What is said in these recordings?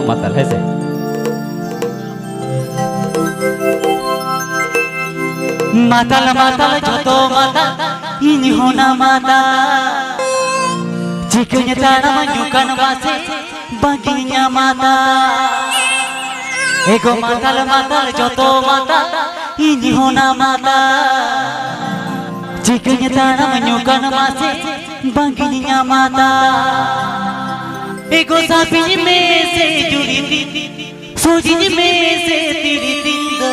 matal है से matal matal joto matal ini hona matal jikanya tanah menyukan masih baginya matal ego matal matal joto matal ini hona matal jikanya tanah menyukan masih baginya matal ego sapi में से जुड़ी थी सोची में से तेरी तींदो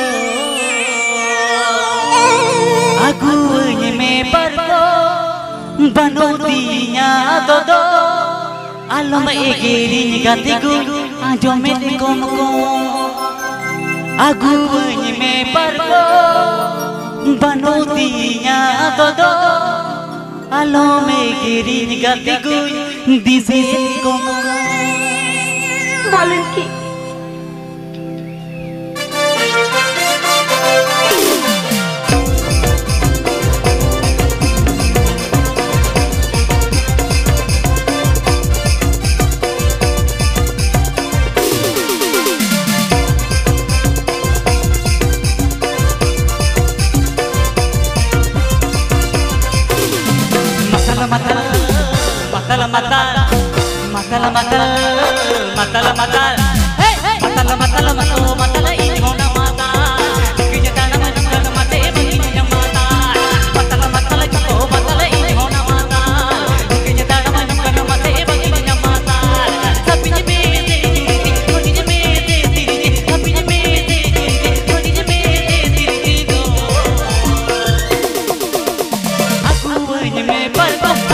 अगुन में परको बनोतिया दो आलम एगेरी गतिगु आजो में कोमको अगुन में परको बनोतिया दो आलम एगेरी गतिगु दिसे कोमको बोलन की matal matal matal hey matal matal matal matal ini hona matal jikanya tanah menyukan mate baginya matal matal matal joto matal ini hona matal jikanya tanah menyukan mate baginya matal sapinya bete juriti kodinya bete tiriti sapinya bete juriti kodinya bete tiriti do aku hanya me parko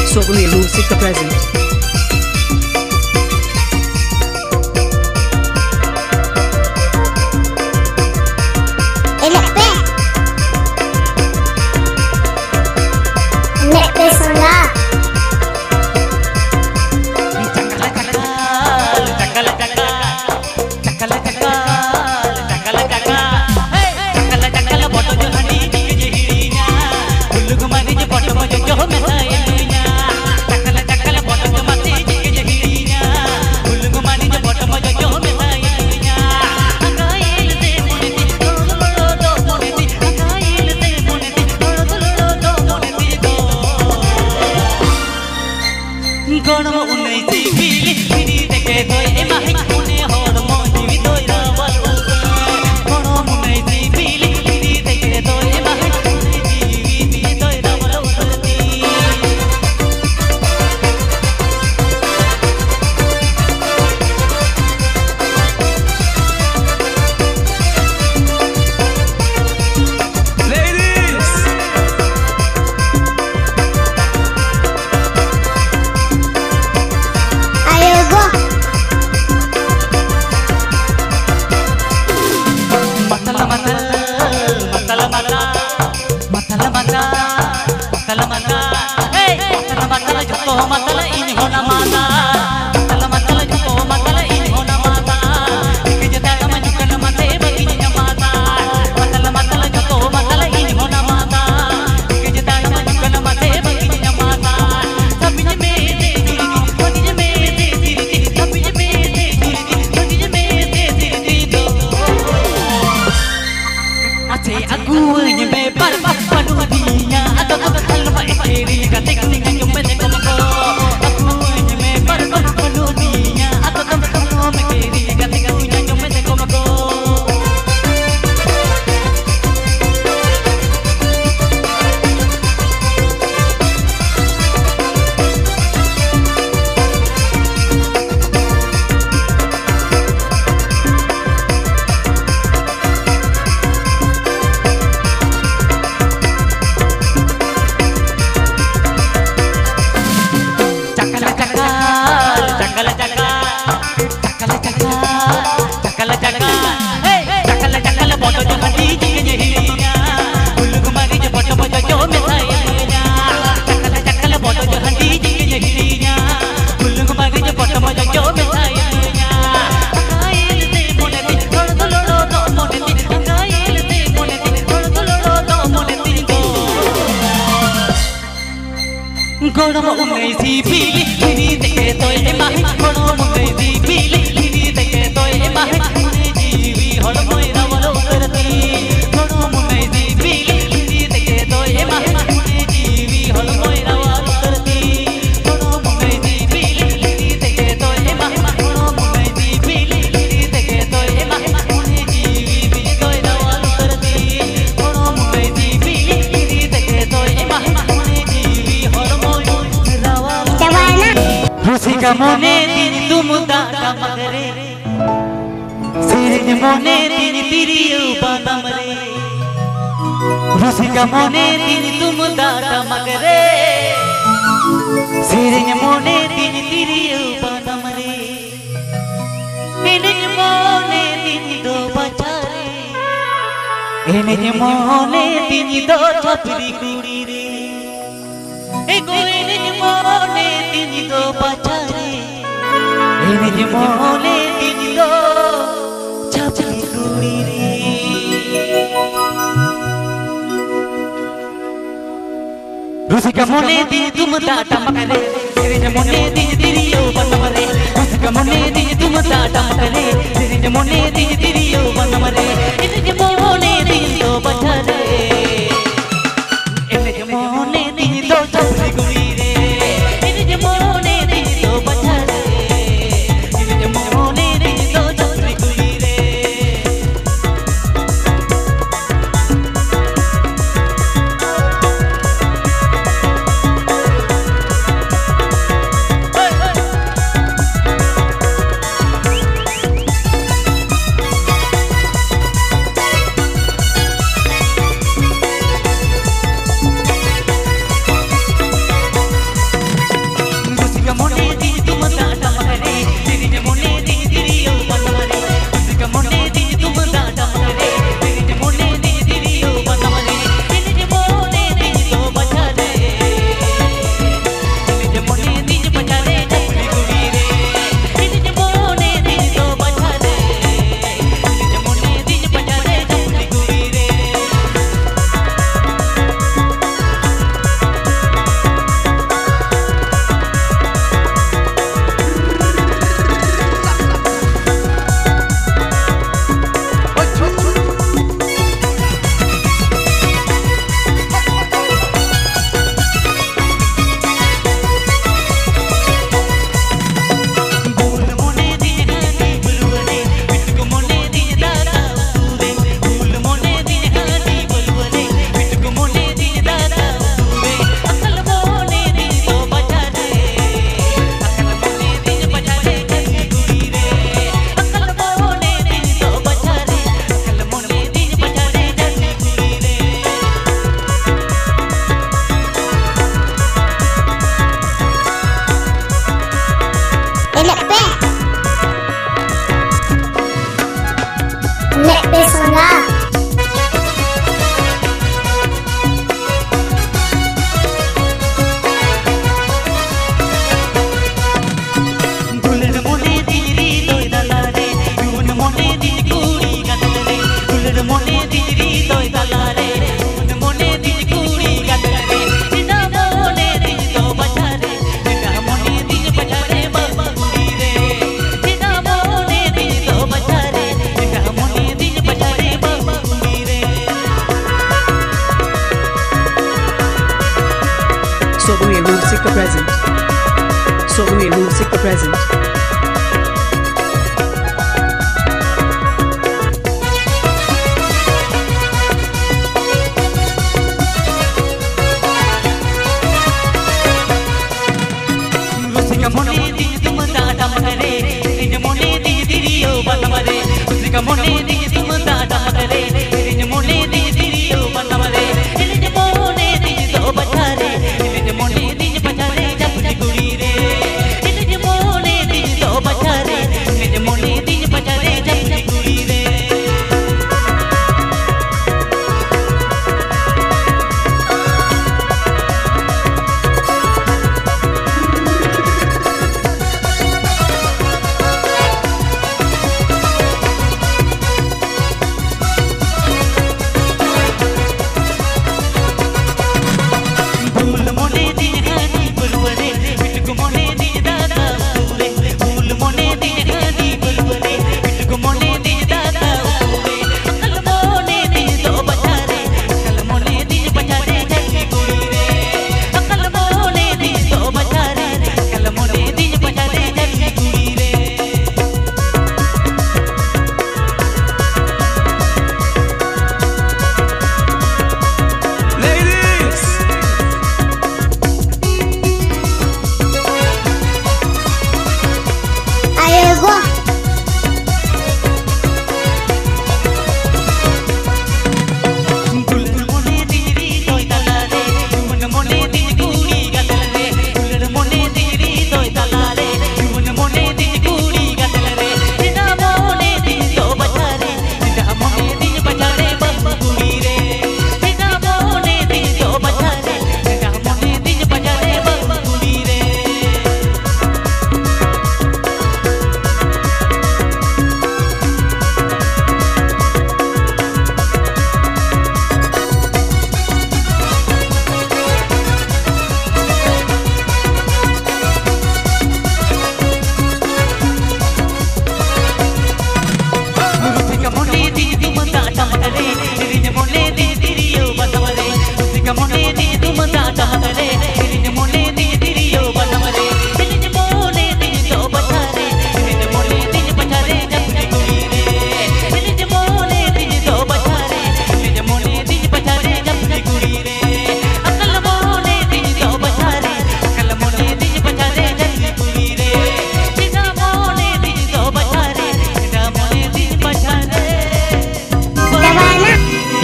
Sobri Lusika present. Hey aku nyembe par panudinya atau alma ekeri kate kuningan nyembe komko aku nyembe par panudinya atau alma ekeri kate kuningan nyembe komko Goro mo ngai si pili ini deke toy emah goro mo ngai si pili ini deke toy emah jiwi hol moi rawalo karti goro mo ngai si pili ini deke toy emah jiwi hol moi rawalo karti goro mo ngai si pili ini deke toy emah goro mo ngai si pili ini deke toy emah jiwi toy rawalo karti goro mo ngai si pili ini deke toy emah Rusika mone dini tumuda tamagare Sirine mone dini tiriu badamare Rusika mone dini tumuda tamagare Sirine mone dini tiriu badamare Enenya mone dini do bachare Enenya mone dini do chapri kuri re Ego enenya mone dini do bachare Enenya mone dini do chapri kuri re Rusika mone dini tumda tamakare Enenya mone dini tiriyo banamare Rusika mone dini tumda tamakare Enenya mone dini tiriyo banamare Enenya mone dini do bachare Enenya mone dini do chapri kuri re Enenya mone dini do bachare Enenya mone dini do chapri kuri re Música present. Sobre música present. Música monedi tumda dam kare rin monedi diriyo banamare Música monedi tumda dam kare rin monedi diriyo banamare rin monedi do bachare rin monedi bachare japni guri re rin monedi do bachare rin monedi bachare japni guri re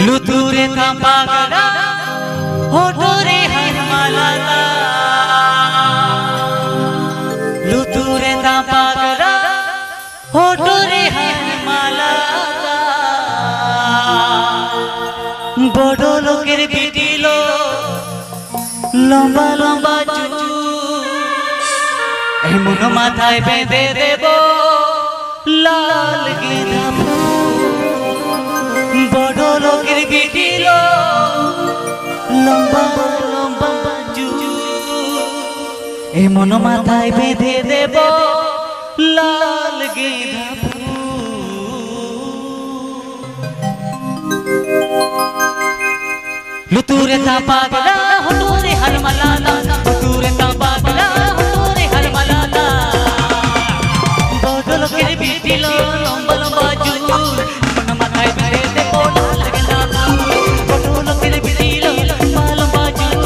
लुतुरे था पागला होठोरे हर मालाला लुतुरे था पागला होठोरे हर मालाला बड़ो लोकेर बिटिलो लम्बा लम्बा चुल एमन माथाय बेঁধে দেব लाल गेंदा बड़ो लोकेर बिटिलो लम्बा लम्बा चुल एमन माथाय बेঁধে দেব लाल गेंदा लुतुरे ता पागला होठोरे हर मलाला लुतुरे ता पागला होठोरे हर मलाला बड़ो लोकेर बिटिलो लम्बा लम्बा चुल मन माथाय बेঁধে দেব लाल गेंदा बड़ो लोकेर बिटिलो लम्बा लम्बा चुल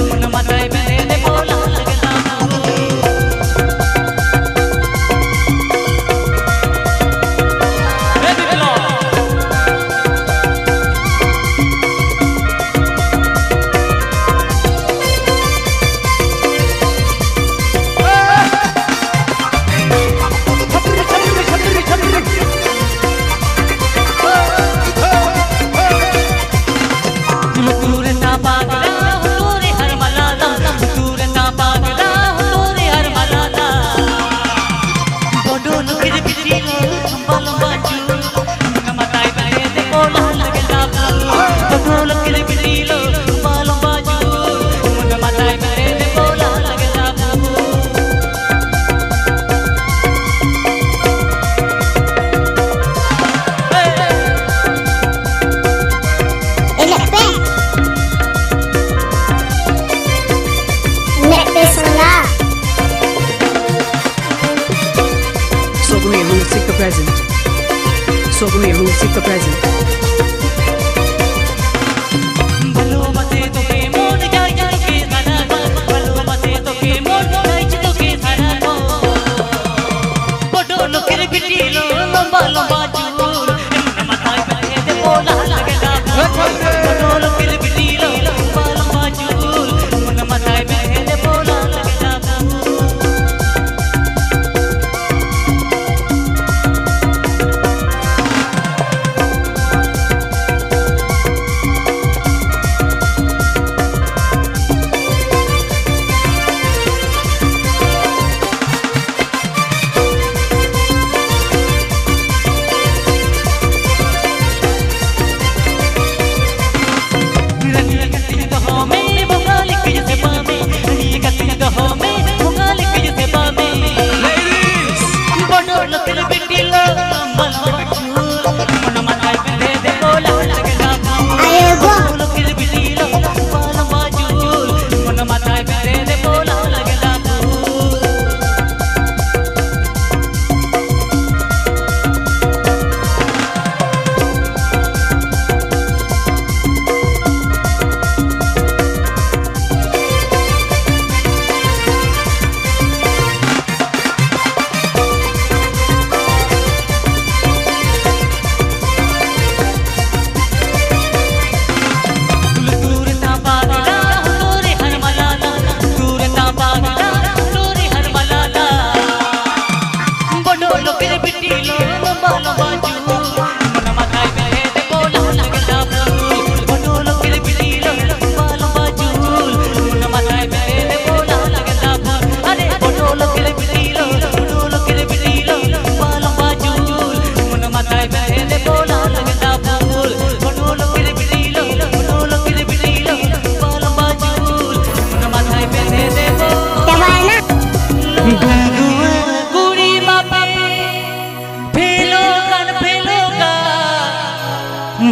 मन माथाय बेঁধে দেব लाल गेंदा Music for present.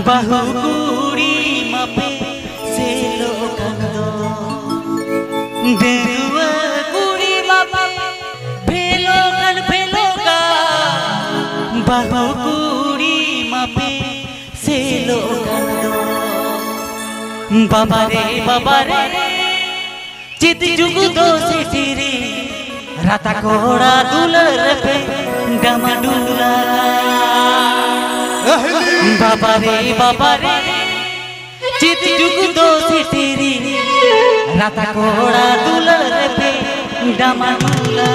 बहु कुड़ी मपे से लोकंदो देरुआ कुड़ी मपे फेलोगा बहु कुड़ी मपे से लोकंदो बाबा रे चित जुग दो से तेरे राता कोड़ा दुलर पे डमडुला बाबा रे चित जुग दो से तेरी राता कोड़ा दुलर पे डमडुला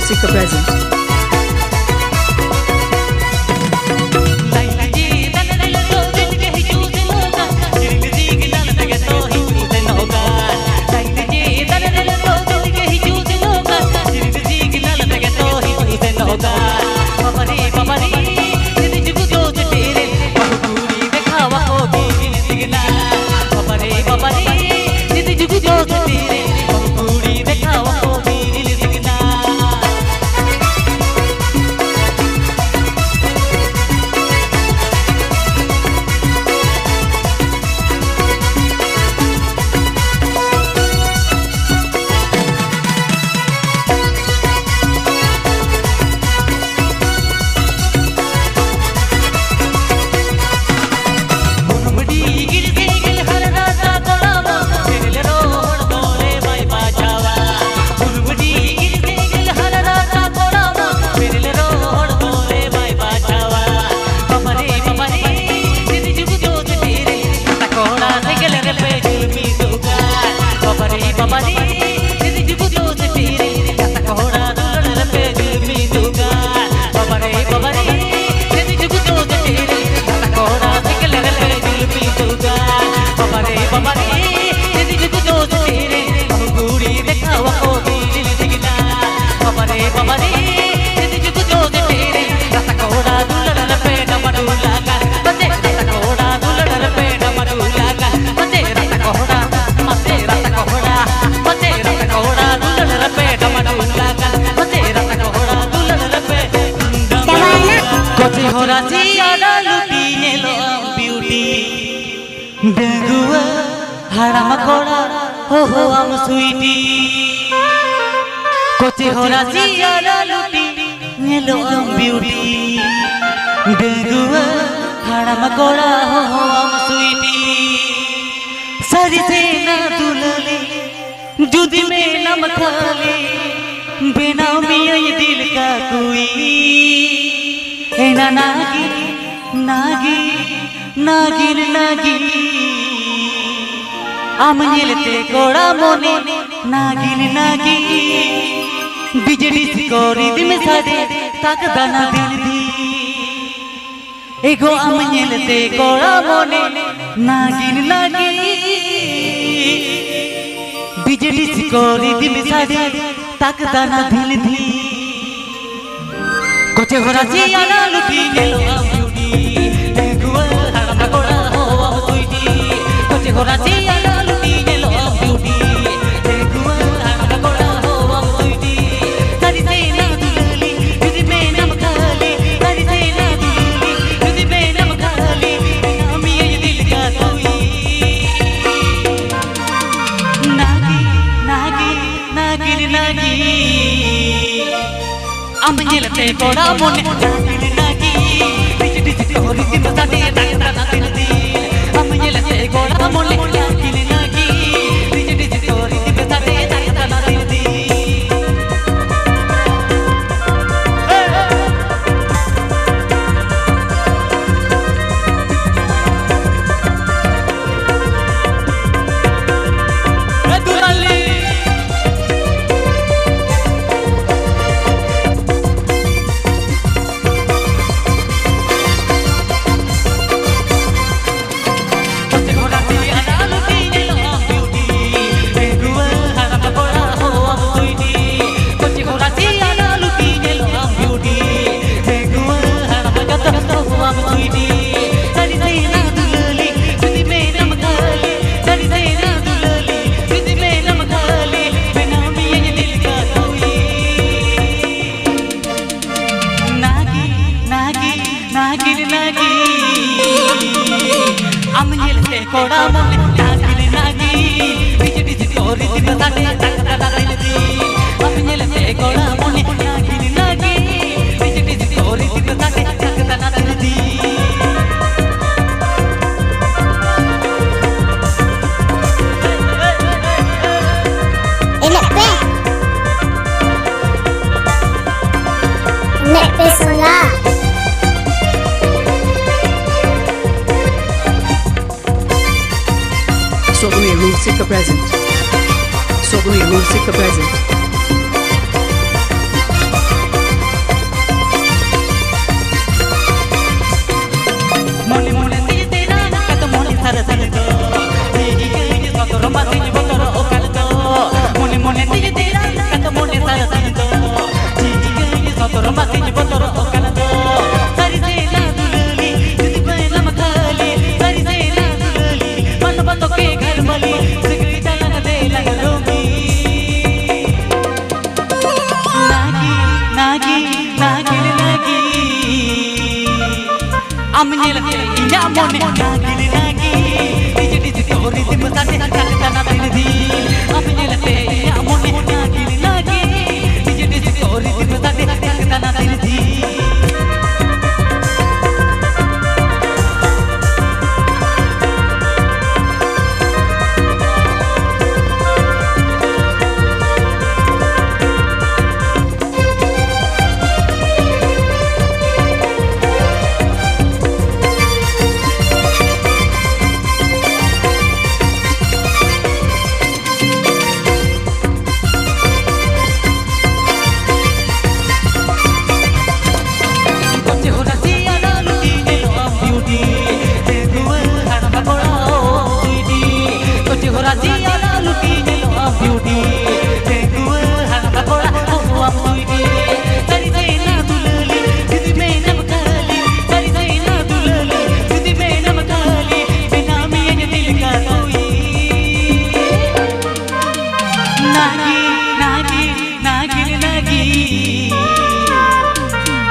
Music present. Haram kola, ho am sweetie. Koche hora siara luti, nelo am beauty. Degua, haram kola, ho am sweetie. Sari se na dulale, judi mein nam khale, bina miya ye dil ka koi. Ena nagi, nagi, nagir nagi. Amnyelete koda mone nagin nagi bijli sikori dim sade tak dana dil di ego amnyelete koda mone nagin nagi bijli sikori dim sade tak dana dil di koche hora si ana luti nelo am beauty ego haram koda ho am sweetie koche hora si ana Amnyelete koda mone nagin nagi bijli sikori dim sade tak dana dil di amnyelete koda mone nagin nagi bijli sikori dim sade tak dana dil di koda mone nagin nagi bijli sikori dim sade tak dana dil di amnyelete koda mone nagin nagi bijli sikori dim sade tak dana dil di Nek pe sola Sogni Music present. Sogni Music present. nagil lagi am nyelate inya mone nagil lagi diji tori dim sate kakdana dildi am nyelate inya mone nagil lagi diji tori dim sate kakdana dildi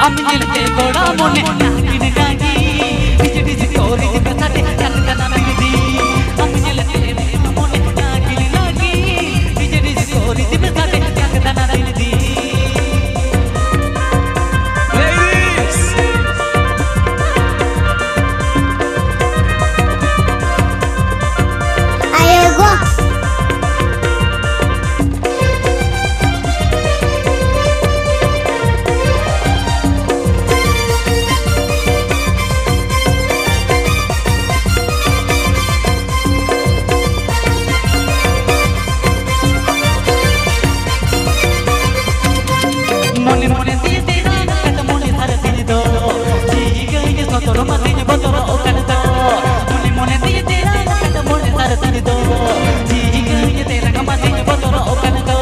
am nyelate goda mone nagin lagi diji tori dim sate kakdana dildi am nyelate mone nagin lagi diji tori dim sate kakdana dildi Ladies! Ayo go. mone mone diye tera kata mone thar din do ji gaye sotoro matin botoro okan do mone mone diye tera kata mone thar din do ji gaye tera matin botoro okan do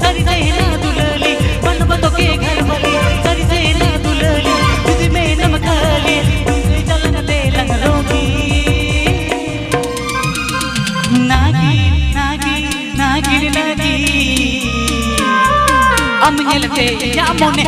sari sehna dulali ban bando ke ghar wali sari sehna dulali तुझ में नम खाली चलन ले lung रोगी नागी नागी नागिन लगी am nyelate ya mone